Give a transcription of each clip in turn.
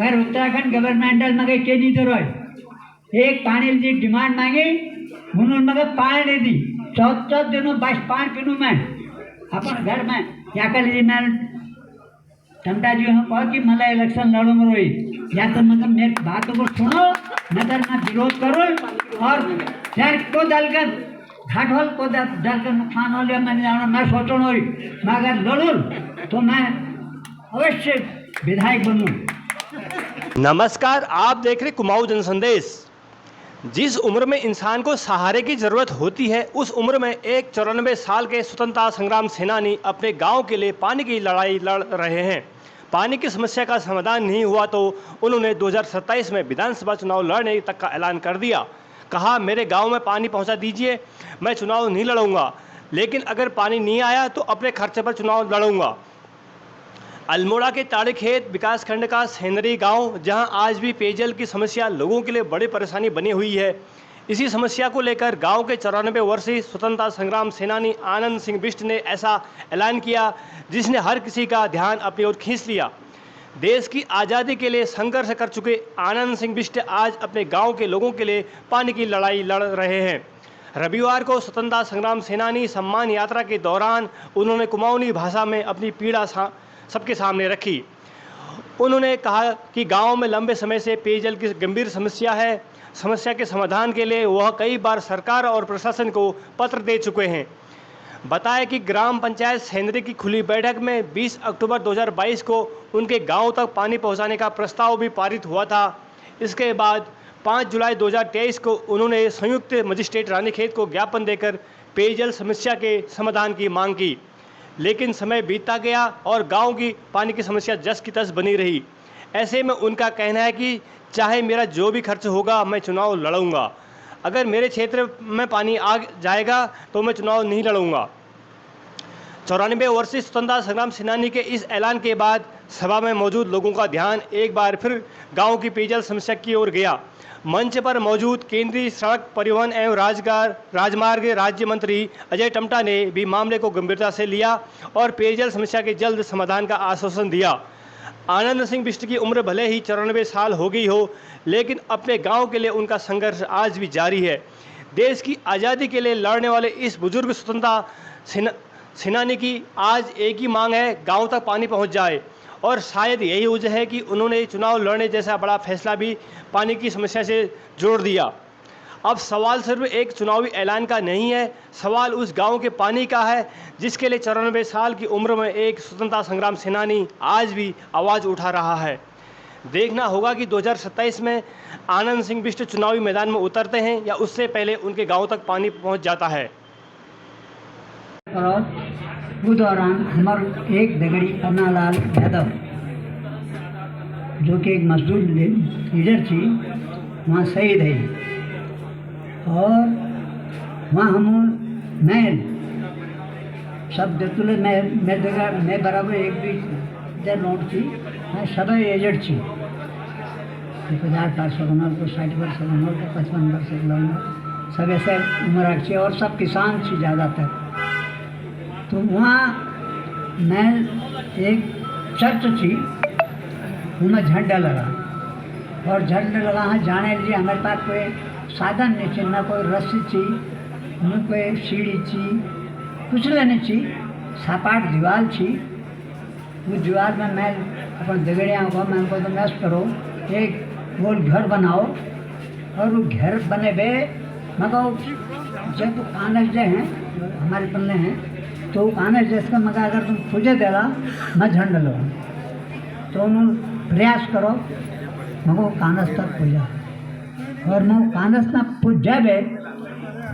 अगर उत्तराखंड गवर्नमेंटल मगे केली तर एक पानी की डिमांड मांगी म्हणून मग पाणी दी 14 दिनों बस पानी पीनू मैं अपन घर में या कल मैं टमटा जी हम कहा कि मला इलेक्शन लड़ूंगा रोई या तो मतलब मेरी बातों को सुनो नगर में विरोध करो और यार को डालकर घाटोल को डालकर नुकसान हो लिया मैंने जाना मैं सोचो नहीं मैं अगर लड़ूं तो मैं अवश्य विधायक बनूं। नमस्कार, आप देख रहे कुमाऊं जनसंदेश। जिस उम्र में इंसान को सहारे की ज़रूरत होती है उस उम्र में एक 94 साल के स्वतंत्रता संग्राम सेनानी अपने गांव के लिए पानी की लड़ाई लड़ रहे हैं। पानी की समस्या का समाधान नहीं हुआ तो उन्होंने 2027 में विधानसभा चुनाव लड़ने तक का ऐलान कर दिया। कहा, मेरे गांव में पानी पहुंचा दीजिए, मैं चुनाव नहीं लड़ूंगा, लेकिन अगर पानी नहीं आया तो अपने खर्चे पर चुनाव लड़ूंगा। अल्मोड़ा के ताड़ीखेत विकासखंड का सेंदरी गांव, जहां आज भी पेयजल की समस्या लोगों के लिए बड़ी परेशानी बनी हुई है। इसी समस्या को लेकर गांव के 94 वर्षीय स्वतंत्रता संग्राम सेनानी आनंद सिंह बिष्ट ने ऐसा ऐलान किया जिसने हर किसी का ध्यान अपनी ओर खींच लिया। देश की आज़ादी के लिए संघर्ष कर चुके आनंद सिंह बिष्ट आज अपने गाँव के लोगों के लिए पानी की लड़ाई लड़ रहे हैं। रविवार को स्वतंत्रता संग्राम सेनानी सम्मान यात्रा के दौरान उन्होंने कुमाऊनी भाषा में अपनी पीड़ा सबके सामने रखी। उन्होंने कहा कि गांव में लंबे समय से पेयजल की गंभीर समस्या है। समस्या के समाधान के लिए वह कई बार सरकार और प्रशासन को पत्र दे चुके हैं। बताया कि ग्राम पंचायत सेंदरी की खुली बैठक में 20 अक्टूबर 2022 को उनके गांव तक पानी पहुंचाने का प्रस्ताव भी पारित हुआ था। इसके बाद 5 जुलाई 2023 को उन्होंने संयुक्त मजिस्ट्रेट रानीखेत को ज्ञापन देकर पेयजल समस्या के समाधान की मांग की, लेकिन समय बीतता गया और गांव की पानी की समस्या जस की तस बनी रही। ऐसे में उनका कहना है कि चाहे मेरा जो भी खर्च होगा मैं चुनाव लड़ूंगा, अगर मेरे क्षेत्र में पानी आ जाएगा तो मैं चुनाव नहीं लड़ूंगा। 94 वर्षीय स्वतंत्रता संग्राम सेनानी के इस ऐलान के बाद सभा में मौजूद लोगों का ध्यान एक बार फिर गांव की पेयजल समस्या की ओर गया। मंच पर मौजूद केंद्रीय सड़क परिवहन एवं राजमार्ग राज्य मंत्री अजय टमटा ने भी मामले को गंभीरता से लिया और पेयजल समस्या के जल्द समाधान का आश्वासन दिया। आनंद सिंह बिष्ट की उम्र भले ही 94 साल हो गई हो, लेकिन अपने गांव के लिए उनका संघर्ष आज भी जारी है। देश की आज़ादी के लिए लड़ने वाले इस बुजुर्ग स्वतंत्रता सेनानी की आज एक ही मांग है, गांव तक पानी पहुंच जाए। और शायद यही वजह है कि उन्होंने चुनाव लड़ने जैसा बड़ा फैसला भी पानी की समस्या से जोड़ दिया। अब सवाल सिर्फ एक चुनावी ऐलान का नहीं है, सवाल उस गांव के पानी का है जिसके लिए 94 साल की उम्र में एक स्वतंत्रता संग्राम सेनानी आज भी आवाज़ उठा रहा है। देखना होगा कि 2027 में आनंद सिंह बिष्ट चुनावी मैदान में उतरते हैं या उससे पहले उनके गाँव तक पानी पहुँच जाता है। उस दौरान हमारे एक दगड़ी पन्नालाल यादव जो कि एक मजदूर लीडर थी वहाँ शहीद है और वहाँ हम मैं सब देतुले मैं बराबर एक भी इधर नोट थी, मैं सब एजेड थी 50 वर्ष बनल को 60 वर्ष बनल को 55 वर्ष बनल सब ऐसे उम्र अच्छी और सब किसान थी ज़्यादातर। तो वहाँ मैं एक चर्च थी उनमें झंडा लगा और झंडा लगा हाँ जाने लिए हमारे पास कोई साधन नहीं थी, ना कोई रस्सी थी न कोई सीढ़ी थी, कुछ नहीं थी। सपाट दीवार थी, उस दीवार में मैं अपन दगड़िया को मैं उनको तो नष्ट करो एक गोल घर बनाओ और वो घर बने बे मगर जब कानस जो हैं हमारे पन्ने हैं तो कानस जैसे मगर अगर तुम पूजे देला मैं झंड लो तो उन्होंने प्रयास करो मगो कानस तक पूजा और मैं कानस ना पूज जाए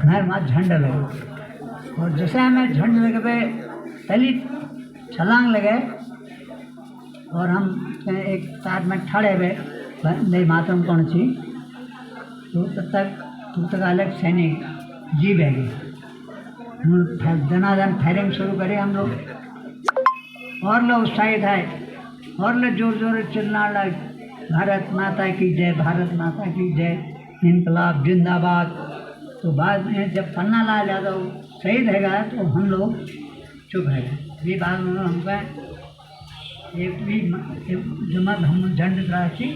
मैं वहाँ झंड लगे और जैसे मैं झंड लगे पे पहली छलांग लगे और हम एक साथ में ठड़े हुए नहीं मातम कौन सी तो तब तक अलग सैनिक जी बैगे दनादन फायरिंग शुरू करे हम लोग और लोग उत्साहित है और लोग जोर जोर चिल्लाने लगे भारत माता की जय, भारत माता की जय, इनकलाब जिंदाबाद। तो बाद में जब पन्नालाल यादव शहीद है गया तो हम लोग चुप है गए। ये बात उन्होंने हमको एक भी जब हम झंड राशि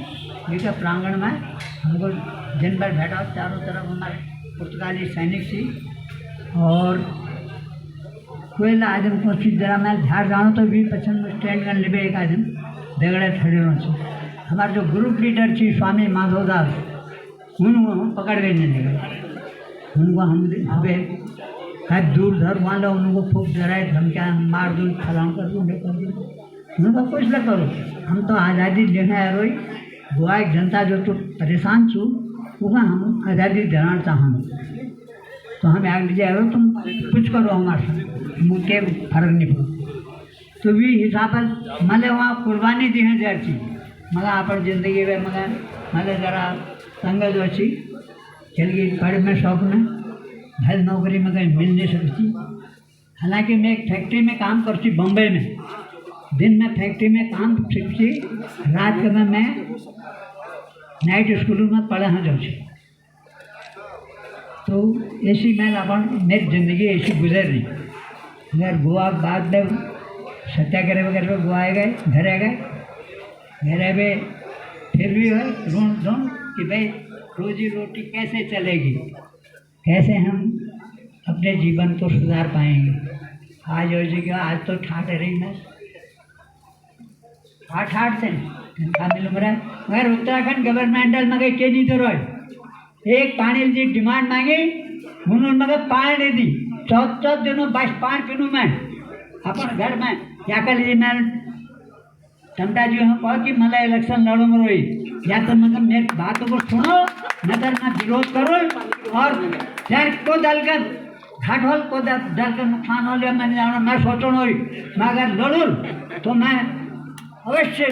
के प्रांगण में हमको दिन भर बैठा, चारों तरफ हमारे पुर्तगाली सैनिक थी और कोयला आदम को जरा मैं झाड़ जाऊँ तो भी पसंद स्टैंड कर ले एक आदम दगड़े ठहरे से हमारे जो ग्रुप लीडर थी स्वामी माधवदास उनको हम पकड़ गए नहीं गए, उनको हम हमें कहीं दूर धर मान लो, उनको फूक जराए धमकियाँ मार दूँ फलाम कर दूँ कर दूँ, उनको कुछ न करो, हम तो आज़ादी लेने आए रोई गोवा एक जनता जो तो परेशान छू वहाँ हम आज़ादी देना चाहूँ, तो हमें आग लीजिए आए तुम कुछ करो हमारे मुझे फर्क नहीं पड़ो, तो भी हिसाब पर मले वहाँ कुर्बानी दी है जर थी मगर आप जिंदगी में मले जरा संग जो अच्छी चल गई पढ़ में शौक में भले नौकरी में कहीं मिल नहीं सकती। हालांकि मैं एक फैक्ट्री में काम करती बम्बई में, दिन में फैक्ट्री में काम सीखती, रात में मैं नाइट स्कूल में पढ़ा हाँ जाऊँ, तो ऐसी मैं अपन मेरी ज़िंदगी ऐसी गुजर रही। अगर गोवा बाद में सत्याग्रह वगैरह गोवा आए गए घर में फिर भी है ढूंढ कि भाई रोजी रोटी कैसे चलेगी, कैसे हम अपने जीवन को सुधार पाएंगे। आज हो जी आज तो ठाट रही मैं ठाट से मिल रहा है, मगर उत्तराखंड गवर्नमेंटल मगर के दी तो रोज एक पानी की डिमांड मांगी उन्होंने मगर पानी नहीं दी, 14 दिनों बस पानी पीनू मैं अपन घर में क्या कर लीजिए। मैं टमटा जी हूँ कहा कि मतलब इलेक्शन लड़ूंगा रोई, या तो मतलब मेरी बातों को सुनो न तो मैं विरोध करो, और चाहे को दल का घाट हो को दल का नुकसान हो लिया मैंने जाना मैं सोचो हुई, मैं अगर लड़ूँ तो मैं अवश्य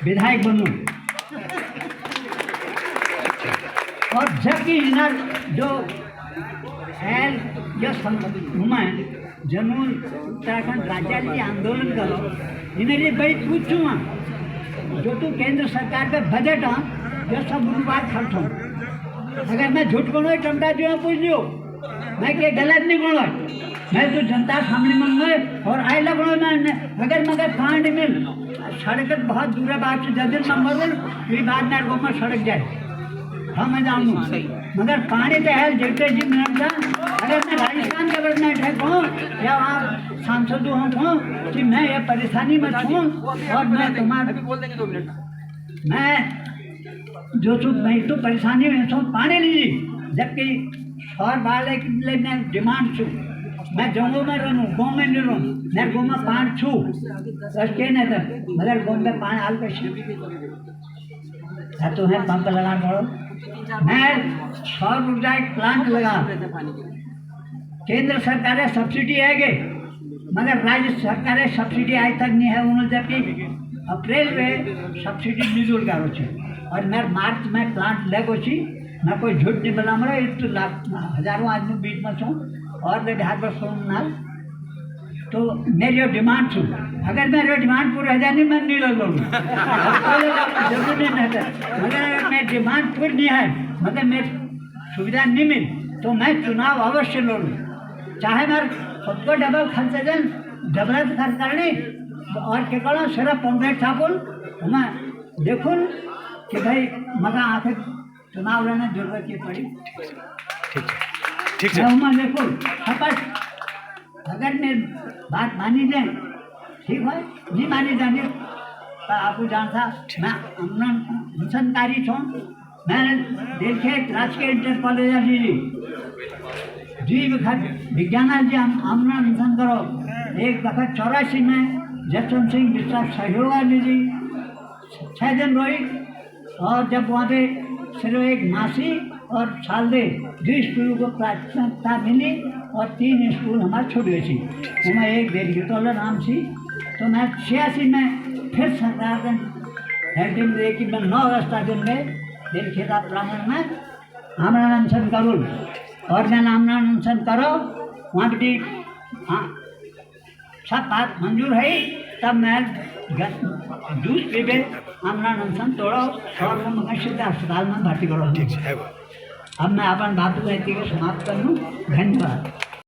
विधायक बनूँ। और जबकि इन्हें जो है जो घूमा जम्मू उत्तराखंड राज्य आंदोलन करो इन्हें लिए बड़ी पूछूँ जो तू केंद्र सरकार का बजट हाँ जो सब बात खर्च हो, अगर मैं झूठ बोलो टमटा जो है पूछ लियो मैं क्या गलत नहीं बोलो, मैं तो जनता सामने मंगे और आए लगो मैं अगर मगर कांड मिल सड़क बहुत दूर बात से जब दिन मंगल फिर बाद में गो में सड़क जाए हम मैं जानूँ, मगर पानी तो है जैसे जी मिनट अगर मैं राजस्थान गवर्नमेंट है कहूँ या वहाँ सांसद हूँ कि मैं ये परेशानी में छूँ और मैं तुम्हारे मैं जो छूँ मैं तो परेशानी में छूँ पानी लीजिए, जबकि शहर वाले के लिए मैं डिमांड छूँ मैं जम्मू में रहूँ गाँव में नहीं रहूँ, मैं गाँव में पान छूँ बस के नहीं था, मगर गाँव में पान हाल कर तो है पंप लगा पड़ो, मैं सौर ऊर्जा एक प्लांट लगा, केंद्र सरकार सब्सिडी है गए मगर राज्य सरकार सब्सिडी आज तक नहीं है, उन्होंने जबकि अप्रैल में सब्सिडी निजुल का रोचे और मैं मार्च में प्लांट लगो छी, मैं कोई झूठ नहीं बोला मेरा तो हजारों आदमी बीच में छूँ और मैं ढार पर सुनना, तो मेरी डिमांड छू अगर मेरी डिमांड पूरी हो जाए मैं नहीं लगूँगा जरूरी नहीं है, मगर अगर मेरी डिमांड पूरी नहीं है मगर मेरी सुविधा नहीं मिल तो मैं चुनाव अवश्य लड़ूँ, चाहे मैं खुद को डबल खर्च जन डबल खर्च करनी और के करो सिर्फ पंद्रह छापुल मैं देखूँ कि भाई मगर आखिर चुनाव लड़ने जरूरत की पड़ी ठीक है मैं देखूँ बस अगर मैं बात मानी जाए ठीक है नहीं मानी जाने तो आपको जानता मैं अनुसंधारी छूँ, मैंने देखे राजकीय इंटर कॉलेज जीव विज्ञान जी हमने अनुसंधान करो एक दफा 84 में जसवंत सिंह मिश्रा सहयोग लीजी 6 दिन रोई और जब वहाँ पे सिर्फ एक मासी और साल दे 2 स्कूलों को प्राथमिकता मिली और 3 स्कूल हमारे छूट गई थी, उनमें एक देर नाम थी, तो मैं 86 में फिर सरकार ने हेडिंग दे कि मैं 9 अगस्त दिन में दिल खेता ब्राह्मण में आमरण करूँ और मैं आमरण करो वहाँ भी हाँ सब बात मंजूर है, तब मैं जूस पी गए आमरण तोड़ो और वो मगर सीधा अस्पताल में भर्ती करो। अब मैं अपन बात को समाप्त कर लूँ, धन्यवाद।